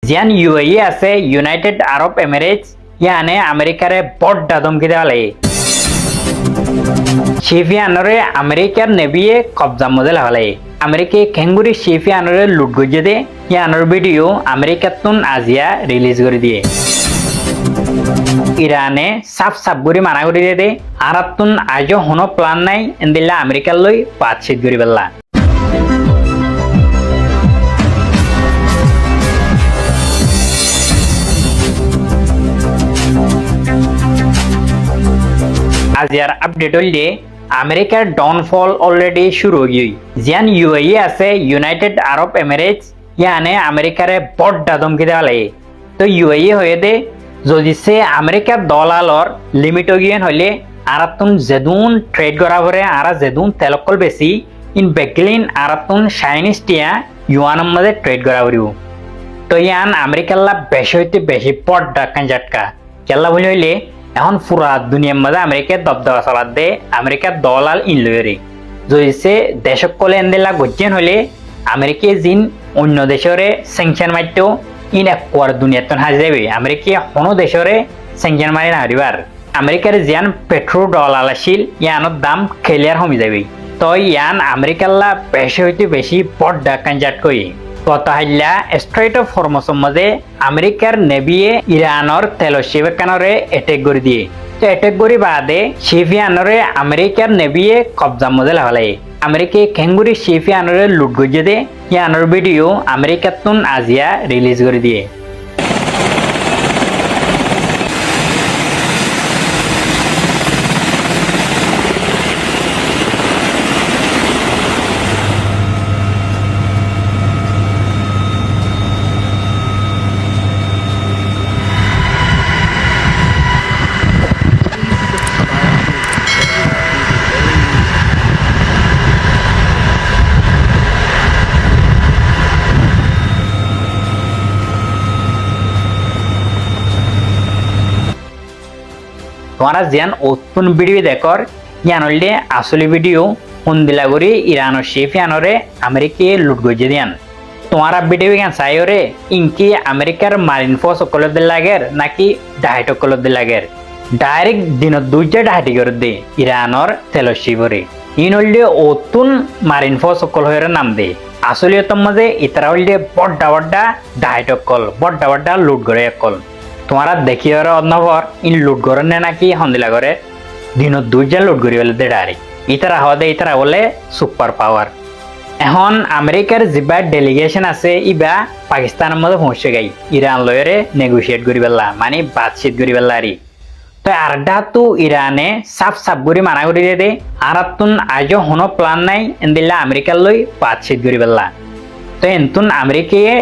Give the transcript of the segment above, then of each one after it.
জিয়ান ইউএই আছে ইউনাইটেড আরব এমিরেটস ইয়ানে আমেরিকারে বড় ধমকি দেওয়া লাগে শিফিয়ানরে আমেরিকার নেভিয়ে কবজা মধ্যে লাগালে আমেরিকা খেঙ্গুরি শিফিয়ানরে লুট গজে দে ইয়ানোর ভিডিও আমেরিকাতুন আজিয়া রিলিজ করে দিয়ে ইরানে সাফ সাফ করে মানা করে দিয়ে দে আরাতুন আজও হনো প্ল্যান নাই এন্দিল্লা আমেরিকার লই বাতচিত করি পেলা আজিয়ার আপডেট হইলে আমেরিকার ডাউনফল অলরেডি শুরু হয়ে গই জিয়ান ইউএই আছে ইউনাইটেড আরব এমিরেটস ইয়ানে আমেরিকারে বড় ধমকি দেওয়া লাগে তো ইউএই হয়ে দে যদি সে আমেরিকার দলালর লিমিট গিয়েন হইলে আরাতুন জেদুন ট্রেড করা পরে আর জেদুন তেলকল বেশি ইন বেগলিন আরাতুন চাইনিজ টিয়া ইউয়ানের মধ্যে ট্রেড করা পড়ব তো ইয়ান আমেরিকার লাভ বেশি হইতে বেশি বড় ডাক্কান ঝাটকা কেলা বলি হইলে এখন পুরা দুনিয়ার মধ্যে আমেরিকার দবদবা চলার দে আমেরিকার দলাল ইন লইরে যদি সে দেশক কলে এনদিলা গজ্জেন হলে আমেরিকা জিন অন্য দেশরে স্যাংশন মারতেও ইন একবার দুনিয়াতন হাজি যাবে আমেরিকা কোনো দেশরে স্যাংশন মারি না হারিবার আমেরিকার জিয়ান পেট্রোল ডলার আসিল ইয়ানোর দাম খেলিয়ার কমে যাবে তো ইয়ান আমেরিকার লাভ বেশি হইতে বেশি বড় ডাক্কান ঝাটকই গতহাল্লা স্ট্রেট অফ হরমুজের মধ্যে আমেরিকার নেভিয়ে ইরানের তেলশিবেকানরে অ্যাটাক করে দিয়ে তো অ্যাটাক করে বাদে শিফিয়ানরে আমেরিকার নেভিয়ে কবজা মধ্যে লাগালে আমেরিকা খেঙ্গুরি শিফিয়ানরে লুট গজে দে ইয়ানোর ভিডিও আমেরিকাতুন আজিয়া রিলিজ করে দিয়ে তোমারা জিয়ান অতুন ভিডিও দেখর ইয়ান হইলে আসলে ভিডিও হুন্দিলা করি ইরানোর শিফিয়ানরে আমেরিকায় লুট গজে দিয়ান তোমারা ভিডিও কেন চাইরে ইনকি আমেরিকার মারিন ফোর্স সকলদের লাগের নাকি ডাহাইট সকলদের লাগের ডাইরেক্ট দিনত দুইটা ডাহাইটি করে দে ইরানোর তেলশিবরে ইন হইলে অতুন মারিন ফোর্স সকল হয়ে নাম দে আসলে মাঝে ইতারা হইলে বড্ডা বড্ডা ডাহাইট সকল বড্ডা বড্ডা লুট করে একল তোমারা দেখি অন্যপর ইন লুট করে নে নাকি হন্দিলা করে দিনত দুইটা লুট করি বলে ডাইরেক্ট ইতারা হওয়া দে ইতারা বলে সুপার পাওয়ার এখন আমেরিকার যিবা ডেলিগেশন আছে ইবা পাকিস্তানের মধ্যে পৌঁছে গাই ইরান লয়রে নেগোসিয়েট করি পেলা মানে বাতচিত করি পেলা আরি তো আরডা তো ইরানে সাফ সাফ করে মানা করে দিয়ে দে আর তুন আজও হনো প্ল্যান নাই এনদিল্লা আমেরিকার লই বাতচিত করি পেলা তো এনতুন আমেরিকায়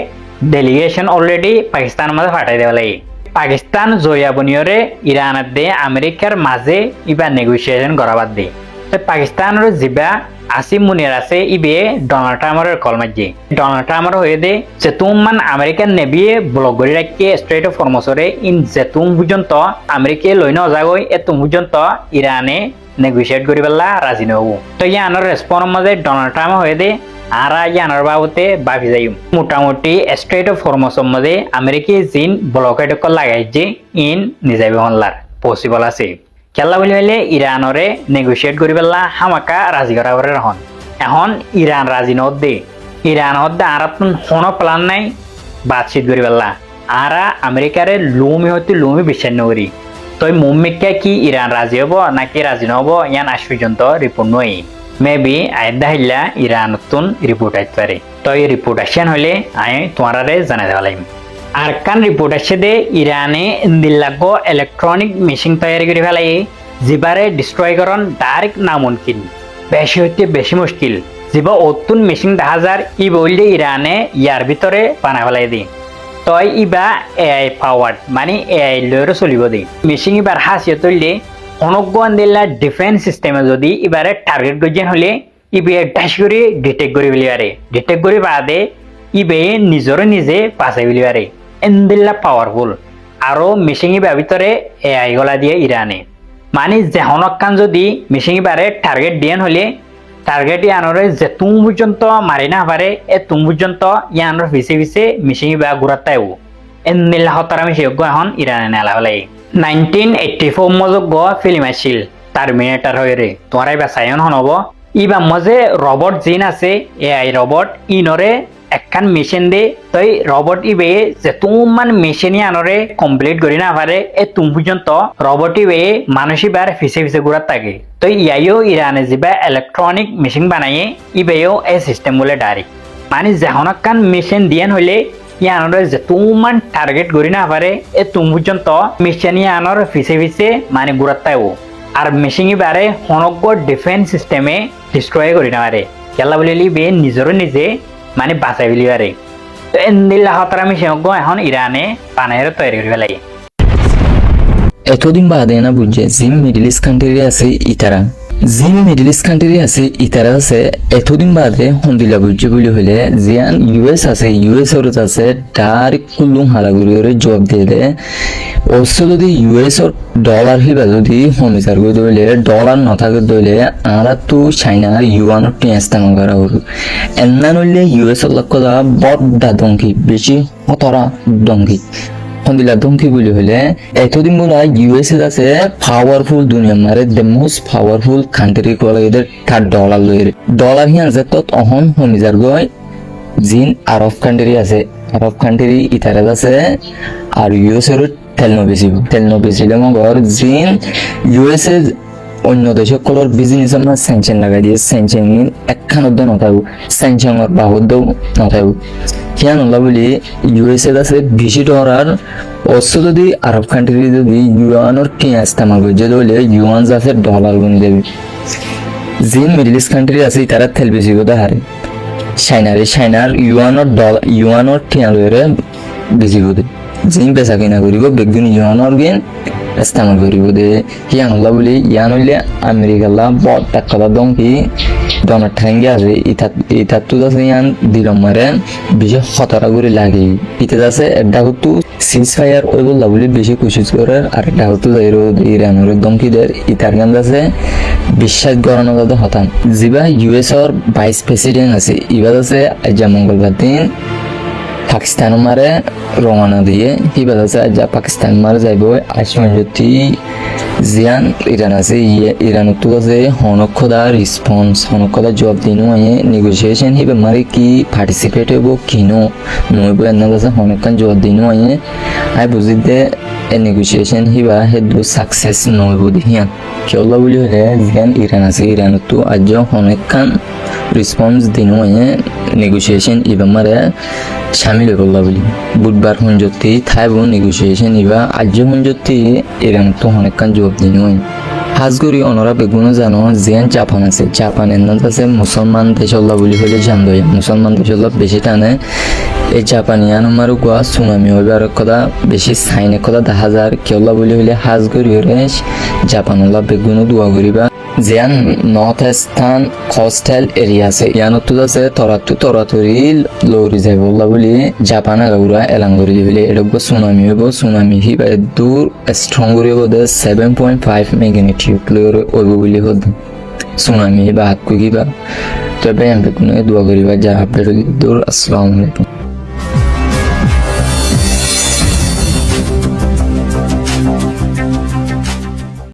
ডেলিগেশন অলরেডি পাকিস্তানের মধ্যে ফাটাই দেওয়া লাগে পাকিস্তান জয়াবনিয়রে ইরানের দে আমেরিকার মাঝে ইবা নেগোসিয়েশন করাবার দে তো পাকিস্তানের যিবা আসিম মুনির আছে ইবে ডোনাল্ড ট্রাম্পের কল মাঝে ডোনাল্ড ট্রাম্পের হয়ে দে যেতুম মান আমেরিকান নেভিয়ে ব্লক করে রাখিয়ে স্ট্রেট অফ হরমুজরে ইন যেতুম পর্যন্ত আমেরিকায় লই নজাগৈ এতুম পর্যন্ত ইরানে নেগোসিয়েট করি পেলা রাজি নহব তো ইয়ানোর রেসপন্সের মাঝে ডোনাল্ড ট্রাম্প হয়ে দে আর ইয়ানোর বাবতে ভাবি যাই মোটামুটি স্ট্রেট অফ হরমুজের মধ্যে আমেরিকায় জিন ব্লকেট লাগাই যে ইন নিজাবি হল্লার পসিবল আছে খেলা বলি হলে ইরানরে নেগোসিয়েট করি পেলা হামাকা রাজি করা করে রহন এখন ইরান রাজি নদ দে ইরান হদ আর কোনো প্ল্যান নাই বাতচিত করি পেলা আর আমেরিকারে লুমি হতে লুমি বিশ্বাস নকরি তো মুম্মিকা কি ইরান রাজি হব নাকি রাজি নহব ইয়ান আজ পর্যন্ত রিপোর্ট নই মেবি আয়দা হিল্লা ইরান নতুন রিপোর্ট আইতে পারে তো এই রিপোর্ট আসেন হলে আমি তোমারে জানাই দেওয়া লাগবে আর কান রিপোর্ট আসছে দে ইরানে দিল্লাগো ইলেকট্রনিক মেশিন তৈরি করে ফেলাই যিবারে ডিস্ট্রয় করন ডাইরেক্ট নামুমকিন বেশি হইতে বেশি মুশকিল যিবা অতুন মেশিন দেখা যার ই বললে ইরানে ইয়ার ভিতরে বানা ফেলাই দি তই ইবা এআই পাওয়ার্ড মানে এআই লয়রে চলিব দি মেশিন ইবার হাসিয়ে তুললে অনগ্যান দিল্লা ডিফেন্স সিস্টেমে যদি এবারে টার্গেট গজিয়ান হলে ইবে ডাশ করে ডিটেক্ট করে ফেলিবারে ডিটেক্ট করে বাদে ইবে নিজরে নিজে বাঁচাই ফেলিবারে এনদিল্লা পাওয়ারফুল আরো মেশিনি বা ভিতরে এআই গলা দিয়ে ইরানে মানে যেহনকান যদি মেশিনি বারে টার্গেট দিয়ান হলে টার্গেট ইয়ানরে যে তুম পর্যন্ত মারি না পারে এ তুম পর্যন্ত ইয়ানর পিছে পিছে মেশিনি বা ঘুরাতাইব এন্নিলা হতারা মিশিয়োগ্য এখন ইরানে নেলা হলাই 1984 মযোগ্য ফিল্ম আছিল টার্মিনেটর হয়ে রে তোমারাই বাসায়ন হনব ইবা মজে রবট জিন আছে এআই রবট ইনরে একখান মেশিন দে তই রবট ইবে যে তুমান মেশিনই আনরে কমপ্লিট করি না পারে এ তুম পর্যন্ত রবট ইবে মানুষই বার ফিসে ফিসে ঘুরাত থাকে তো ইয়াইও ইরানে যা ইলেকট্রনিক মেশিন বানাইয়ে ইবেও এই সিস্টেম বলে ডাইরেক্ট মানে যখন একখান মেশিন দিয়ান হইলে ইয়ানরে যে তুমান টার্গেট করি না পারে এ তুম পর্যন্ত মেশিন আনর ফিসে ফিসে মানে ঘুরাত থাকবো আর মেশিন বারে হনজ্ঞ ডিফেন্স সিস্টেমে ডিস্ট্রয় করি না পারে কেলা বলিলি বে নিজরে নিজে মানে বাঁচাই ফেলি পারে তো এন্দিল্লা হতারা মেশিন এখন ইরানে বানাইরে তৈরি করে ফেলাই এতদিন বাদে না বুঝছে জিম মিডল ইস্ট কান্ট্রি আছে ইতারা জিম মিডল ইস্ট কান্ট্রি আছে ইতারা আছে এতদিন বাদে হন্দিলা বুঝছে বলে হইলে জিয়ান ইউএস আছে ইউএস ওর আছে ডাইরেক্ট কুল্লুম হারাগুড়ি ওরে জবাব দিয়ে দেয় অবশ্য যদি ইউএস ওর ডলার হিবা যদি হমিচার করে দইলে ডলার নথাকে দইলে আমরা তো চাইনার ইউয়ানোর টিয়াস্তান করা হল এন্না নইলে ইউএস ওর লক্ষ্য দেওয়া বড় দঙ্কি বেশি হতরা দঙ্কি হন্দিলা দঙ্কি বলি হইলে এতদিন বলা ইউএসএ আছে পাওয়ারফুল দুনিয়া মারে the most powerful country call এদের তার ডলার লইরে ডলার হি আছে তত অহন হমিজার গয় জিন আরব কান্ট্রি আছে আরব কান্ট্রি ইতারা আছে আর ইউএসএ তেল নবেচিলে মগর জিন ইউএসএ অন্য দেশক কলর বিজনেস আমরা স্যাংশন লাগাই দিয়ে স্যাংশন একখানত নথাকো স্যাংশনের বাহুদ নথাকো কিয়ান হলা বলি ইউএসএ আছে বেশি ডলার অবশ্য যদি আরব কান্ট্রি যদি ইউয়ানোর কিয়া ইস্তেমাল করছে তাহলে ইউয়ান আছে ডলার গুণ দেবে জিন মিডল ইস্ট কান্ট্রি আছে তারা তেল বেশি কথা হারে চাইনার ইউয়ানোর টিয়া লইরে বেশি কথা জিন বেচা কিনা করিব বেগদিন ইউয়ানোর গেন ইস্তেমাল করিব দে কিয়ান হলা বলি ইয়ান হইলে আমেরিকালা বড় টাকা দঙ্কি ডনার ঠেঙ্গে আছে ইতার তো আছে ইয়ান দিলম মারে বেশি খতরা করে লাগে ইতে আছে একটা হতো সিজ ফায়ার ওই বললা বলি বেশি কোশিশ করে আর একটা হতো ইরানের দঙ্কিদের ইতার গান আছে বিশ্বাস করানো যাতে হতাম যিবা ইউএস এর ভাইস প্রেসিডেন্ট আছে ইবার আছে আজ মঙ্গলবার দিন পাকিস্তান মারে রওনা দিয়ে ইবার আছে আজ পাকিস্তান মারে যাইব আশমঞ্জতি জিয়ান ইরান আছে ইরান তো আছে হনক্ষদা রেসপন্স হনক্ষদা জবাব দিনো আয়ে নেগোসিয়েশন হিবে মারে কি পার্টিসিপেট হইব কিনো নইব এনা আছে হনক্ষান জবাব দিনো আয়ে আই বুঝিতে এ নেগোসিয়েশন হিবা হেদু সাকসেস নইব দিহিয়ান কেওলা বলি হলে জিয়ান ইরান আছে ইরান তো আজ হনক্ষান রেসপন্স দিনো আয়ে নেগোসিয়েশন ইবা মারে শামিল হইবল্লা বলি বুধবার হঞ্জতি থাইব নেগোসিয়েশন ইবা আজ হঞ্জতি ইরান তো অনেকক্ষণ জবাব দিন হাজগরি অনরা বেগুনো জানো জিয়ান জাপান আছে জাপান এর নাম আছে মুসলমান দেশল্লা বলি হলে জানদ মুসলমান দেশল্লা বেশি টানে এই জাপানিয়ান আমার গোয়া সুনামি হইবার কথা বেশি সাইনে কথা 10,000 কেওলা বলি হলে হাজগরি হলে জাপানল্লা বেগুনো দোয়া করিবা জিয়ান নর্থ ইস্টার্ন কোস্টাল এরিয়া আছে ইয়ানত আছে তরাতরি লরি যাই বললা বলি জাপান আগাউরা এলাঙ্গরি দিবলে এডগো সুনামি হইব সুনামি হি বাই দূর স্ট্রং হইব দে 7.5 ম্যাগনিটিউড লরি হইব বলি হদ সুনামি বা হাত কুগিবা তবে আমি কোনো দোয়া করিবা যা আপডেট দূর আসসালামু আলাইকুম।